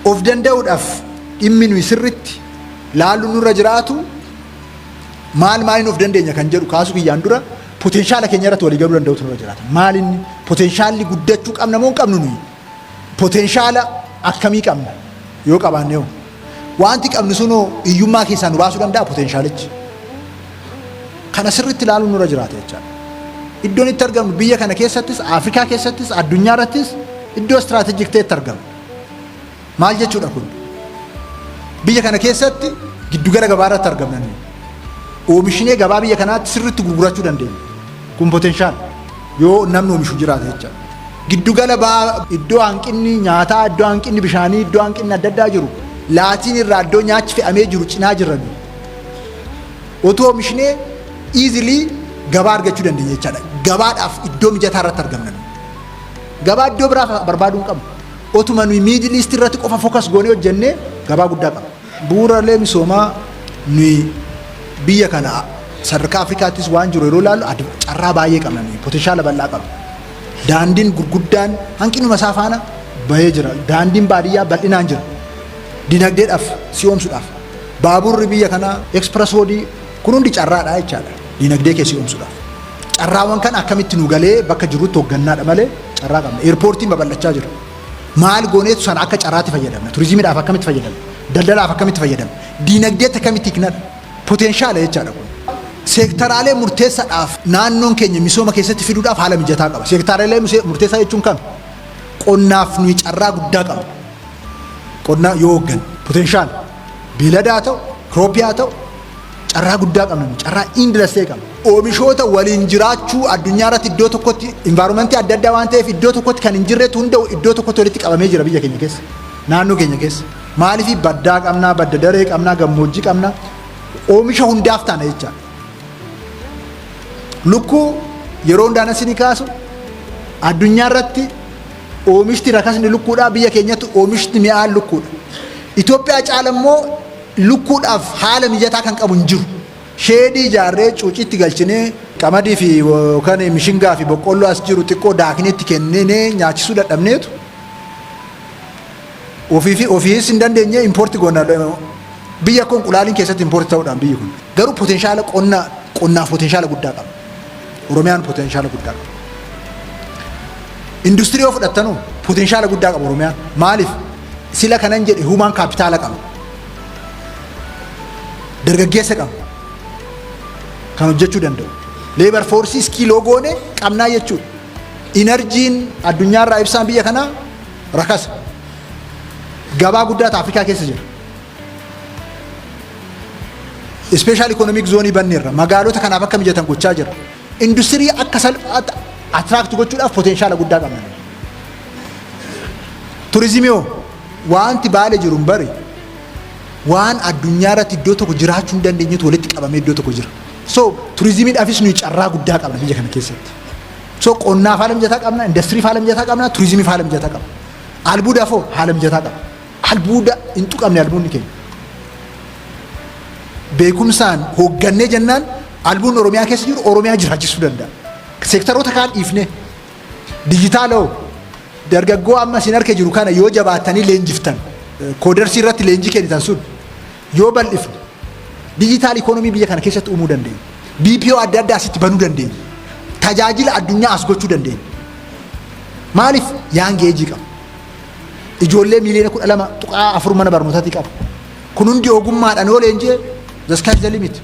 of danda'uudhaaf dhimmi nuyi sirritti laallu nurra jiraatu maaliin of dandeenya kan jedhu kaasu kiyyaan dura potenshaala keenya irratti walii galuu danda'utu nurra jiraata. Maalinni potenshaali guddachuu qabna moo qabnu nuyi? Potenshaala akkamii qabna yoo qabaanne wanti qabnu sunoo hiyyummaa keessaa nu baasuu danda'a potenshaalichi. Kana sirritti laaluu nurra jiraata jechaadha. Iddoon itti argamnu biyya kana keessattis, Afrikaa keessattis, addunyaa irrattis iddoo istiraatejik ta'etti argamu. Maal jechuudha kun? Biyya kana keessatti giddugala gabaa irratti argamna. Oomishnee gabaa biyya kanaatti sirritti gurgurachuu dandeenya. Kun potenshaal yoo namni oomishu jiraata jechaadha. Giddugala iddoo hanqinni nyaataa, iddoo hanqinni bishaanii, iddoo hanqinni adda addaa jiru laatiin irraa iddoo nyaachi fe'amee jiru cinaa jiran otoo oomishnee easily gabaa argachuu dandeenya jechaadha. Gabaadhaaf iddoo mijataa irratti argamna. Gabaa iddoo biraa barbaaduu hin qabnu. Otuma nuyi miidil iist irratti qofa fokas goonee hojjennee gabaa guddaa qaba. Bu'uuraalee misoomaa nuyi biyya kana sadarkaa Afrikaattis waan jiru yeroo ilaallu carraa baay'ee qabna. Potenshaala bal'aa qabna. Daandiin gurguddaan hanqinuma isaa faana bahee jira. Daandiin baadiyyaa bal'inaan jira. Dinagdeedhaaf si'oomsuudhaaf. Baaburri biyya kanaa ekspresoodii kun hundi carraadha jechaadha. Dinagdee kee si'oomsuudhaaf. Carraawwan kan akkamitti nu galee bakka jirutti hooggannaadha malee carraa qabna. Eerpoortiin babal'achaa jira. Maal gooneetu sana akka carraatti fayyadamna? Turizimiidhaaf akkamitti fayyadamna? Daldalaaf akkamitti fayyadamna? Dinagdeetti akkamitti hiiknadha? Potenshaala jechaadha kun. Seektaraalee murteessaadhaaf naannoon keenya misooma keessatti fiduudhaaf haala mijataa qaba. Seektaraalee murteessaa jechuun kam? Qonnaaf nuyi carraa guddaa qaba. Qonnaa yoo hooggan potenshaala beeladaa ta'u, kirooppii ta'u carraa guddaa qabna. Carraa indastrii qabna. Oomishoota waliin jiraachuu addunyaa irratti iddoo tokkotti environmentii adda addaa waan ta'eef iddoo tokkotti kan hin jirretu hunda iddoo tokkotti walitti qabamee jira biyya keenya keessa. Naannoo keenya keessa. Maaliif baddaa qabnaa, badda daree qabnaa, gammoojjii qabnaa. Oomisha hundaaf taana jechaadha. Lukkuu yeroo hundaana isinii kaasu addunyaa irratti oomishti rakasni lukkuudhaa biyya keenyatti oomishti mi'aan lukkuudha. Itoophiyaa caala immoo lukkuudhaaf haala mijataa kan qabu hin jiru. Sheedii ijaarree cuucitti galchinee qamadii fi yookaan mishingaa fi boqqolloo as jiru xiqqoo daakinetti kennee nyaachisuu dadhabneetu ofiis hin dandeenye impoortii goonaa. Biyya kun qulaaliin keessatti impoortii ta'uudhaan biyyi kun garuu potenshaala qonnaaf potenshaala guddaa qaba. Oromiyaan potenshaala guddaa qaba. Industirii yoo fudhattanu potenshaala guddaa qaba Oromiyaan. Maaliif? Sila kanan jedhe huumaan kaapitaala qaba. Dargaggeessa qaba. Kan hojjechuu danda'u. Leebar foorsii iskiiloo goone qabnaa jechuudha. Inerjiin addunyaarraa ibsaan biyya kanaa rakasa. Gabaa guddaatu Afrikaa keessa jira. Special economic zone banneerra magaalota kanaaf akka mijatan gochaa jira. Industirii akka salphaatti attract gochuudhaaf potenshaala guddaa qabna. Turizimii wanti Baalee jiru hin bari waan addunyaa irratti iddoo tokko jiraachuu hin dandeenyetu walitti qabamee iddoo tokko jira. So turizimiidhaafis nuyi carraa guddaa qabna biyya kana keessatti. So qonnaaf haala mijataa qabna, indastiriif haala mijataa qabna, turizimiif haala mijataa qabna. Albuudaafoo haala mijataa qabna. Albuuda hin tuqamne albuudni keenya. Beekumsaan hooggannee jennaan albuun Oromiyaa keessa jiru Oromiyaa jiraachisuu danda'a. Seektaroota kaan dhiifne dijitaaloo dargaggoo amma isin harka jiru kana yoo jabaatanii leenjiftan koodarsii irratti leenjii kennitan sun yoo bal'ifne dijitaal ikoonomii biyya kana keessatti uumuu dandeenya. BPO adda addaa asitti banuu dandeenya. Tajaajila addunyaa as gochuu dandeenya. Maaliif yaangeejii qaba. Ijoollee miliyoona 12.4 mana barnootaatti qaba. Kun hundi ogummaadhaan yoo leenjee the sky is the limit.